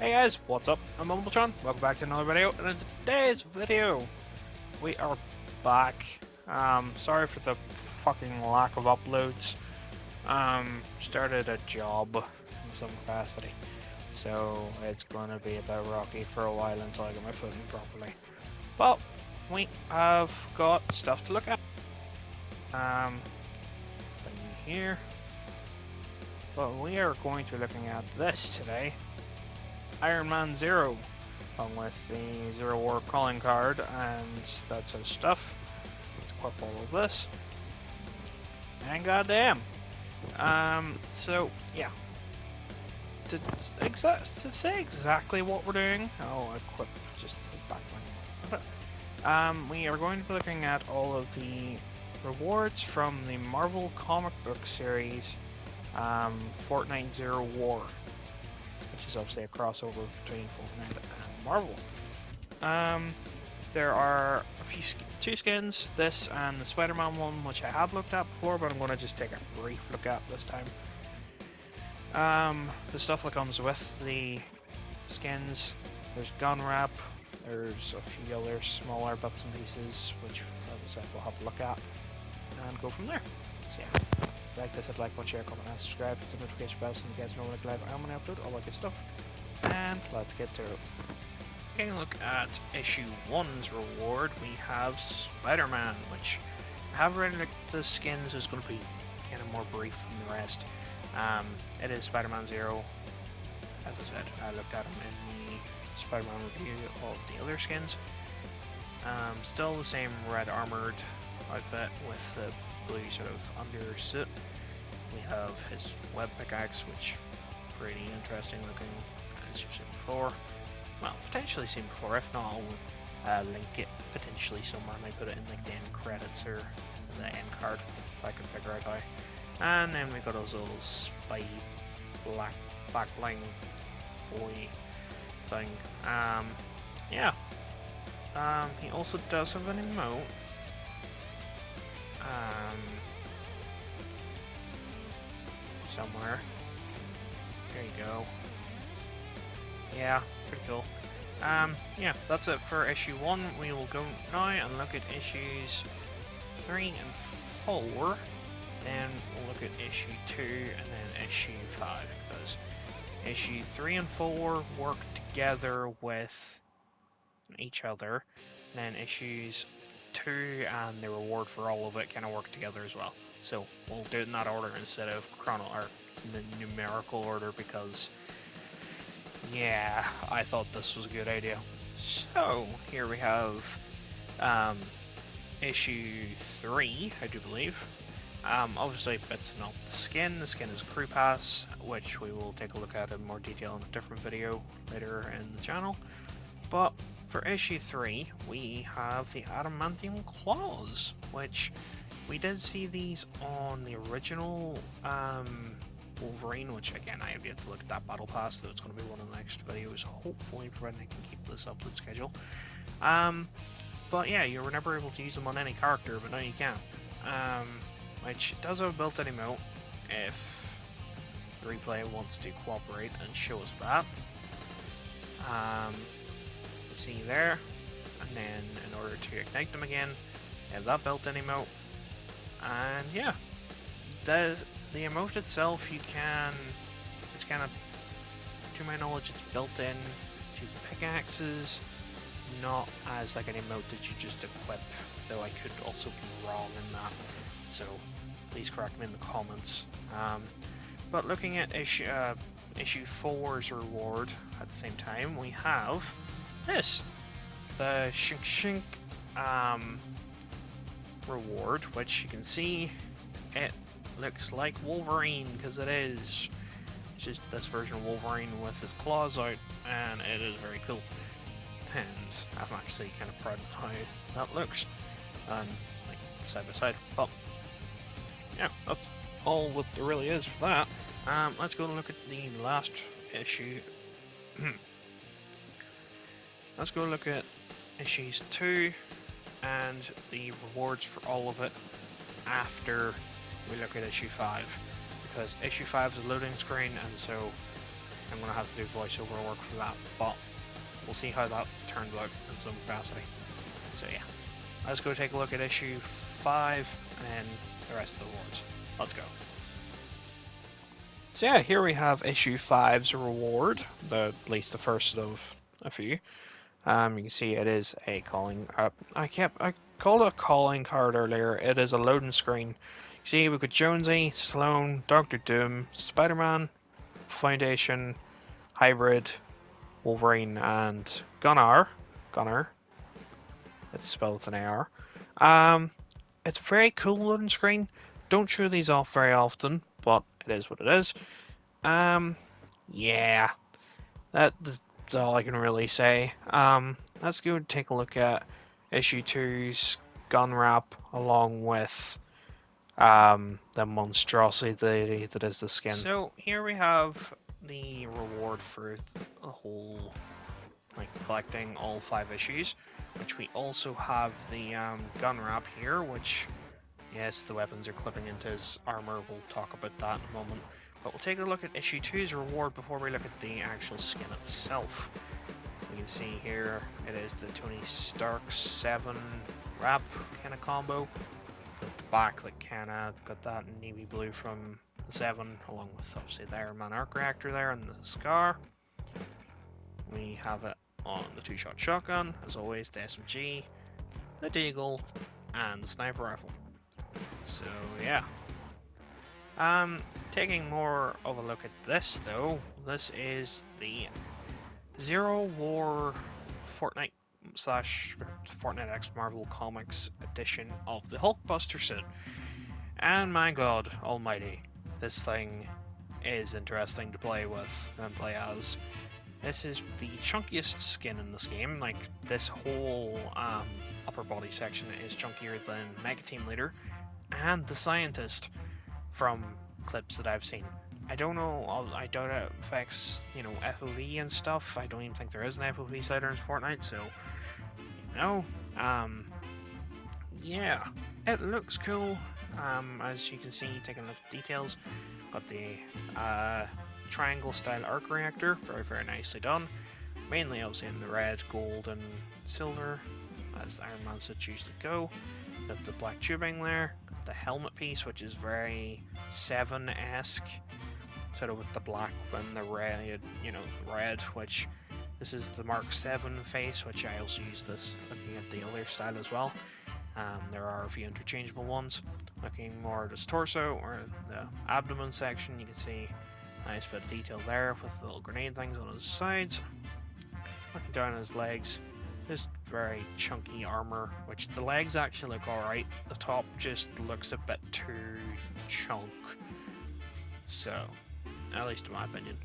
Hey guys, what's up? I'm Mumbletron. Welcome back to another video, and in today's video, we are back. Sorry for the fucking lack of uploads. Started a job in some capacity, so it's gonna be a bit rocky for a while until I get my footing properly. But we have got stuff to look at. Thing here. But we are going to be looking at this today. Iron Man 0, along with the Zero War calling card and that sort of stuff. Let's equip all of this. And goddamn. So, yeah. To say exactly what we're doing, I'll equip just the backline. We are going to be looking at all of the rewards from the Marvel comic book series, Fortnite Zero War, which is obviously a crossover between Fortnite and Marvel. There are two skins, this and the Spider-Man one, which I have looked at before, but I'm going to just take a brief look at this time. The stuff that comes with the skins, there's gun wrap, there's a few other smaller bits and pieces, which, as I said, we'll have a look at and go from there. So yeah. Like this, like, share, comment, and subscribe. Hit the notification bell so you guys know when I live and when I upload, all that good stuff. And let's get to it. Taking a look at issue 1's reward, we have Spider-Man, which I have already looked at the skins, so it's going to be kind of more brief than the rest. It is Spider-Man 0. As I said, I looked at him in the Spider-Man review of the other skins. Still the same red armored outfit with the blue sort of undersuit. We have his web pickaxe, which is pretty interesting looking, as you've seen before. Well, potentially seen before. If not, I'll link it potentially somewhere. I might put it in like the end credits or the end card if I can figure out how. And then we got those little spy black bling boy thing. Yeah. He also does have an emote. Somewhere. There you go. Yeah, pretty cool. Yeah, that's it for issue 1. We will go now and look at issues 3 and 4. Then we'll look at issue 2 and then issue 5, because issue 3 and 4 work together with each other. And then issues 2 and the reward for all of it kind of work together as well. So we'll do it in that order instead of the numerical order, because yeah, I thought this was a good idea. So here we have issue 3, I do believe. Obviously it's not the skin. The skin is a crew pass, which we will take a look at in more detail in a different video later in the channel. But for issue 3, we have the adamantium claws, which we did see these on the original Wolverine, which again I have yet to look at that battle pass, though it's going to be one of the next videos, hopefully, providing I can keep this upload schedule. But yeah, you were never able to use them on any character, but now you can. Which does have a built-in emote if the replay wants to cooperate and show us that. See there, and then in order to ignite them again, you have that built-in emote. And yeah, the emote itself, it's kind of, to my knowledge, it's built in to pickaxes, not as like an emote that you just equip, though I could also be wrong in that, so please correct me in the comments. But looking at issue 4's reward at the same time, we have this, the Shink reward, which you can see it looks like Wolverine, because it is. It's just this version of Wolverine with his claws out, and it is very cool. And I'm actually kind of proud of how that looks, like side by side. But yeah, that's all what there really is for that. Let's go and look at the last issue. Let's go look at issues 2 and the rewards for all of it after we look at issue 5, because issue 5 is a loading screen, and so I'm going to have to do voiceover work for that, but we'll see how that turns out in some capacity. So yeah, let's go take a look at issue 5 and the rest of the rewards. Let's go. So yeah, here we have issue 5's reward, at least the first of a few. You can see it is a calling. I called it a calling card earlier. It is a loading screen. You see, we've got Jonesy, Sloan, Doctor Doom, Spider-Man, Foundation, Hybrid, Wolverine, and Gunnar. It's spelled with an AR. It's a very cool loading screen. Don't show these off very often, but it is what it is. Yeah, that's all I can really say. Let's go take a look at issue 2's gun wrap along with the monstrosity that is the skin. So here we have the reward for the whole, like, collecting all 5 issues, which we also have the gun wrap here, which, yes, the weapons are clipping into his armor. We'll talk about that in a moment. But we'll take a look at issue 2's reward before we look at the actual skin itself. You can see here it is the Tony Stark 7 wrap kind of combo. With the back that kind of got that navy blue from the 7, along with obviously the Iron Man arc reactor there and the scar. We have it on the 2-shot shotgun, as always, the SMG, the deagle, and the sniper rifle. So yeah. Taking more of a look at this though, this is the Zero War Fortnite / Fortnite X Marvel Comics edition of the Hulkbuster suit. And my god almighty, this thing is interesting to play with and play as. This is the chunkiest skin in this game. Like, this whole upper body section is chunkier than Mega Team Leader and the Scientist from clips that I've seen. I don't know, I doubt it affects, you know, FOV and stuff. I don't even think there is an FOV slider in Fortnite, so, you know, yeah, it looks cool. As you can see, taking a look at details, got the triangle style arc reactor, very, very nicely done. Mainly obviously in the red, gold, and silver, as the Iron Man suits usually go. Got the black tubing there, got the helmet piece, which is very 7-esque, sort of with the black and the red, you know, the red, which this is the Mark 7 face, which I also use this looking at the other style as well. There are a few interchangeable ones. Looking more at his torso or the abdomen section, you can see nice bit of detail there with the little grenade things on his sides. Looking down at his legs, just very chunky armor, which the legs actually look alright. The top just looks a bit too chunk. So, at least in my opinion.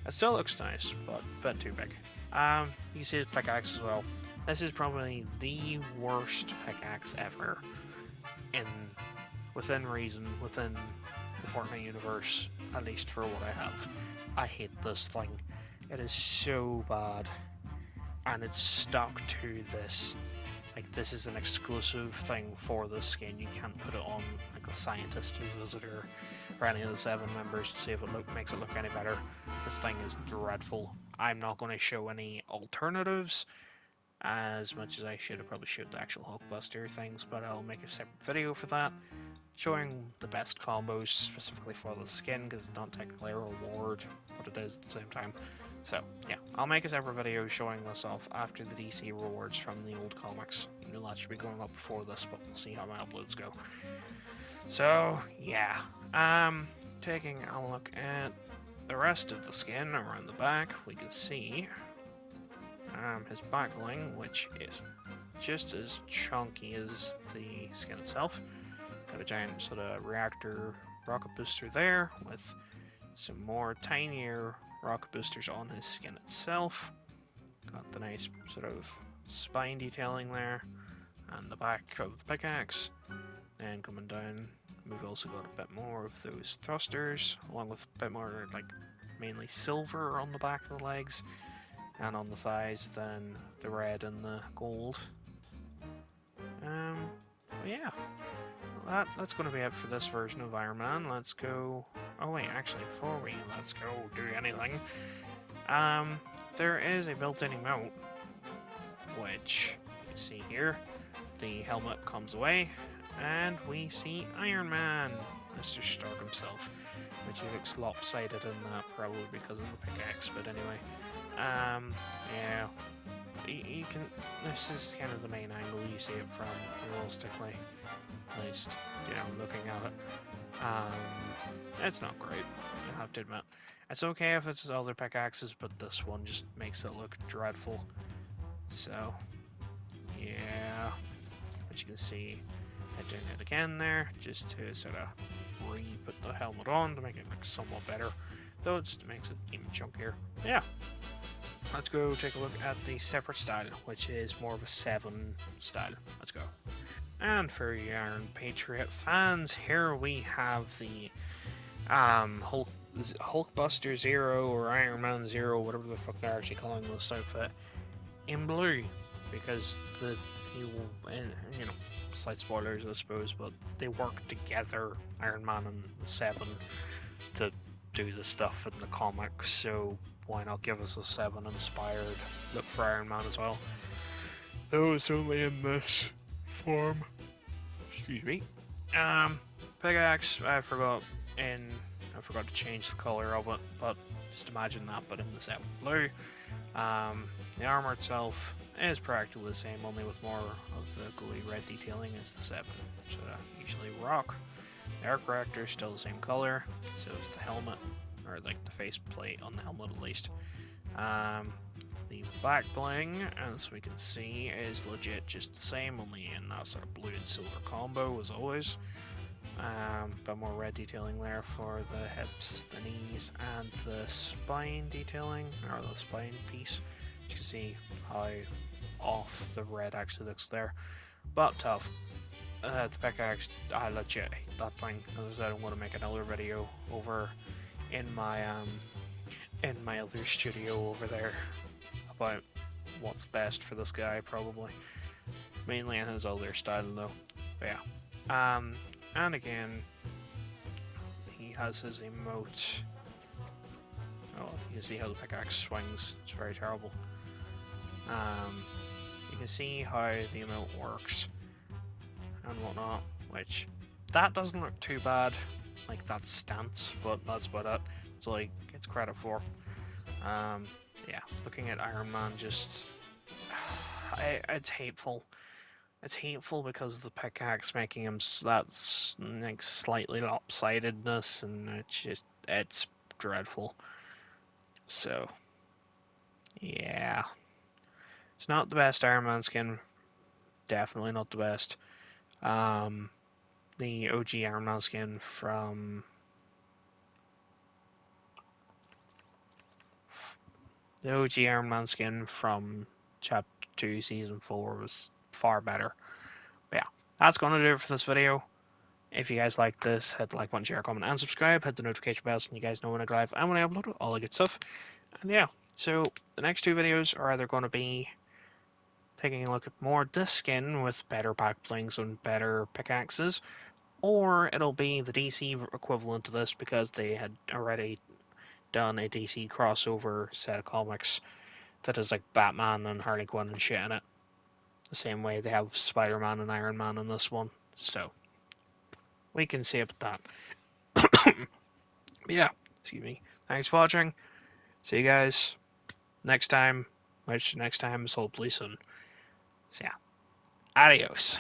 It still looks nice, but a bit too big. You can see his pickaxe as well. This is probably the worst pickaxe ever, within reason, within the Fortnite universe, at least for what I have. I hate this thing. It is so bad, and it's stuck to this. Like, this is an exclusive thing for this skin. You can't put it on like the Scientist or Visitor or any of the 7 members to see if it makes it look any better. This thing is dreadful. I'm not going to show any alternatives, as much as I should have probably showed the actual Hulkbuster things, but I'll make a separate video for that, showing the best combos specifically for the skin, because it's not technically a reward, but it is at the same time. So yeah, I'll make a separate video showing this off after the DC rewards from the old comics. You know, that should be going up before this, but we'll see how my uploads go. So yeah, taking a look at the rest of the skin around the back, we can see his back bling, which is just as chunky as the skin itself. Got a giant sort of reactor rocket booster there, with some more tinier rocket boosters on his skin itself. Got the nice sort of spine detailing there, and the back of the pickaxe. And coming down, we've also got a bit more of those thrusters, along with a bit more, like, mainly silver on the back of the legs and on the thighs than the red and the gold. Yeah, that's going to be it for this version of Iron Man. Let's go. Oh wait, actually, before let's go do anything, there is a built-in emote, which you can see here. The helmet comes away, and we see Iron Man, Mr. Stark himself, which he looks lopsided in that, probably because of the pickaxe, but anyway. Yeah, you can, this is kind of the main angle you see it from, realistically, at least, you know, looking at it. It's not great, I have to admit. It's okay if it's other pickaxes, but this one just makes it look dreadful. So, yeah, but you can see I'm doing it again there, just to sort of re-put the helmet on to make it look somewhat better, though it just makes it even chunkier. Yeah, let's go take a look at the separate style, which is more of a 7 style. Let's go. And for you Iron Patriot fans, here we have the Hulkbuster Zero or Iron Man Zero, whatever the fuck they're actually calling this outfit, in blue, because you know, slight spoilers I suppose, but they work together, Iron Man and the Seven, to do the stuff in the comics, so why not give us a 7 inspired look for Iron Man as well? Though it's only in this form. Excuse me. Pickaxe, I forgot to change the color of it, but just imagine that, but in the 7 blue. The armor itself is practically the same, only with more of the gooey red detailing as the 7, so usually rock. The arc reactor is still the same color, so is the helmet, or like the face plate on the helmet at least. The back bling, as we can see, is legit just the same, only in that sort of blue and silver combo as always. But more red detailing there for the hips, the knees, and the spine detailing, or the spine piece. You can see how off the red actually looks there, but tough. The pickaxe, I legit hate that thing. As I said, I'm going to make another video over in my other studio over there about what's best for this guy, probably. Mainly in his other style though. But yeah. And again, he has his emote. Oh, you can see how the pickaxe swings. It's very terrible. You can see how the emote works and whatnot, which that doesn't look too bad, like that stance, but that's about it. It's like it's credit for. Yeah, looking at Iron Man, just it's hateful. It's hateful because of the pickaxe making him that's like slightly lopsidedness, and it's dreadful. So yeah, it's not the best Iron Man skin. Definitely not the best. The OG Iron Man skin from Chapter 2 Season 4 was far better. But yeah, that's going to do it for this video. If you guys like this, hit the like button, share, comment, and subscribe. Hit the notification bell so you guys know when I go live and when I upload all the good stuff. And yeah, so the next 2 videos are either going to be taking a look at more this skin with better back blings and better pickaxes, or it'll be the DC equivalent to this because they had already done a DC crossover set of comics that is like Batman and Harley Quinn and shit in it. The same way they have Spider-Man and Iron Man in this one. So we can see about that. Yeah, excuse me. Thanks for watching. See you guys next time, which next time is hopefully soon. So yeah, adios.